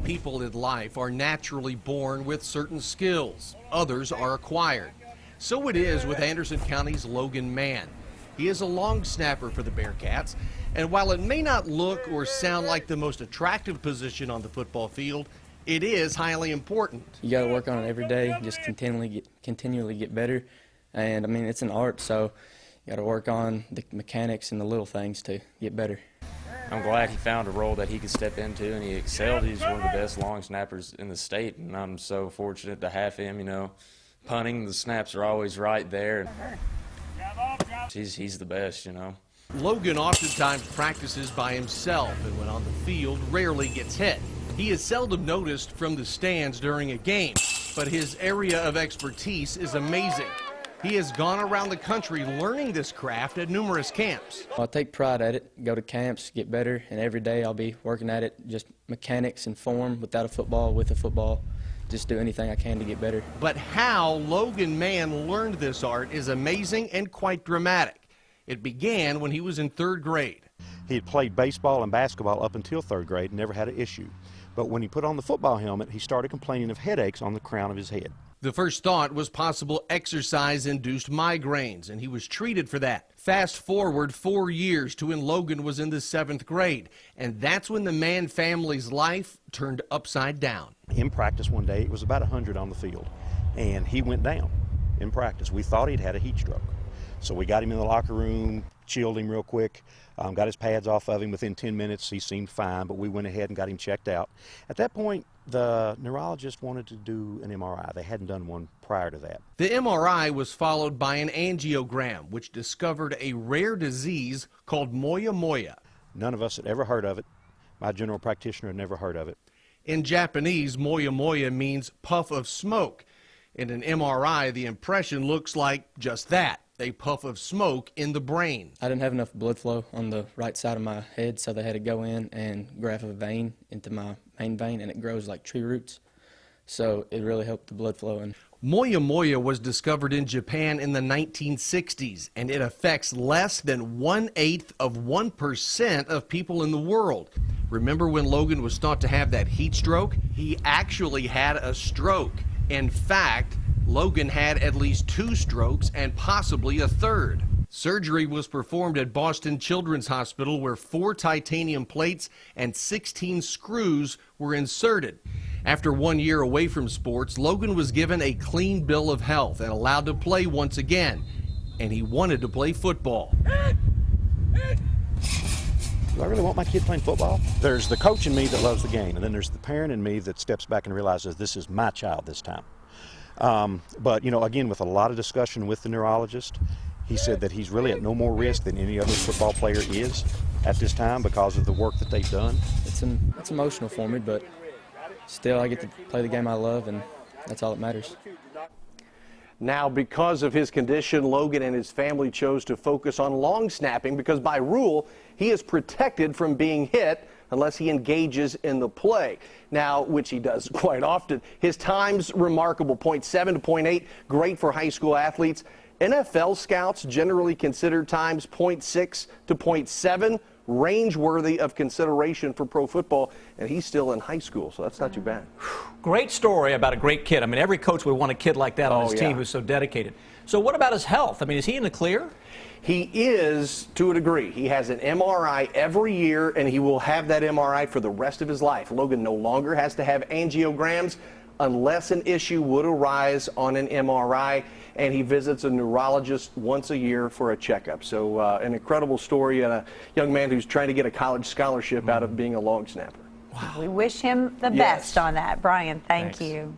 people in life are naturally born with certain skills. Others are acquired. So it is with Anderson County's Logan Mann. He is a long snapper for the Bearcats, and while it may not look or sound like the most attractive position on the football field, it is highly important. You got to work on it every day, just continually get better. And I mean, it's an art, so you got to work on the mechanics and the little things to get better. I'm glad he found a role that he could step into, and he excelled. He's one of the best long snappers in the state, and I'm so fortunate to have him. You know, punting, the snaps are always right there. He's the best, you know. Logan oftentimes practices by himself, and when on the field, rarely gets hit. He is seldom noticed from the stands during a game, but his area of expertise is amazing. He has gone around the country learning this craft at numerous camps. I take pride at it, go to camps, get better, and every day I'll be working at it, just mechanics and form, without a football, with a football. Just do anything I can to get better. But how Logan Mann learned this art is amazing and quite dramatic. It began when he was in 3rd grade. He had played baseball and basketball up until 3rd grade and never had an issue. But when he put on the football helmet, he started complaining of headaches on the crown of his head. The first thought was possible exercise-induced migraines, and he was treated for that. Fast forward 4 years to when Logan was in the 7th grade, and that's when the Mann family's life turned upside down. In practice one day, it was about 100 on the field, and he went down in practice. We thought he'd had a heat stroke. So we got him in the locker room, chilled him real quick, got his pads off of him. Within 10 minutes, he seemed fine, but we went ahead and got him checked out. At that point, the neurologist wanted to do an MRI. They hadn't done one prior to that. The MRI was followed by an angiogram, which discovered a rare disease called moya moya. None of us had ever heard of it. My general practitioner had never heard of it. In Japanese, moya moya means puff of smoke. In an MRI, the impression looks like just that, a puff of smoke in the brain. I didn't have enough blood flow on the right side of my head, so they had to go in and graft a vein into my main vein, and it grows like tree roots. So it really helped the blood flow. And moya moya was discovered in Japan in the 1960s, and it affects less than 1/8 of 1% of people in the world. Remember when Logan was thought to have that heat stroke? He actually had a stroke. In fact, Logan had at least 2 strokes and possibly a 3rd. Surgery was performed at Boston Children's Hospital, where 4 titanium plates and 16 screws were inserted. After 1 year away from sports, Logan was given a clean bill of health and allowed to play once again. And he wanted to play football. Do I really want my kid playing football? There's the coach in me that loves the game, and then there's the parent in me that steps back and realizes this is my child this time. But, you know, again, with a lot of discussion with the neurologist, he said that he's really at no more risk than any other football player is at this time because of the work that they've done. it's emotional for me, but still I get to play the game I love, and that's all that matters. Now, because of his condition, Logan and his family chose to focus on long snapping because by rule, he is protected from being hit unless he engages in the play. Now, which he does quite often. His time's remarkable, 0.7 to 0.8, great for high school athletes. NFL scouts generally consider times 0.6 to 0.7 range-worthy of consideration for pro football, and he's still in high school, so that's not too bad. Great story about a great kid. I mean, every coach would want a kid like that on his team who's so dedicated. So what about his health? I mean, is he in the clear? He is, to a degree. He has an MRI every year, and he will have that MRI for the rest of his life. Logan no longer has to have angiograms unless an issue would arise on an MRI, and he visits a neurologist once a year for a checkup. So an incredible story, and a young man who's trying to get a college scholarship out of being a long snapper. Wow. We wish him the best on that. Brian, thank you.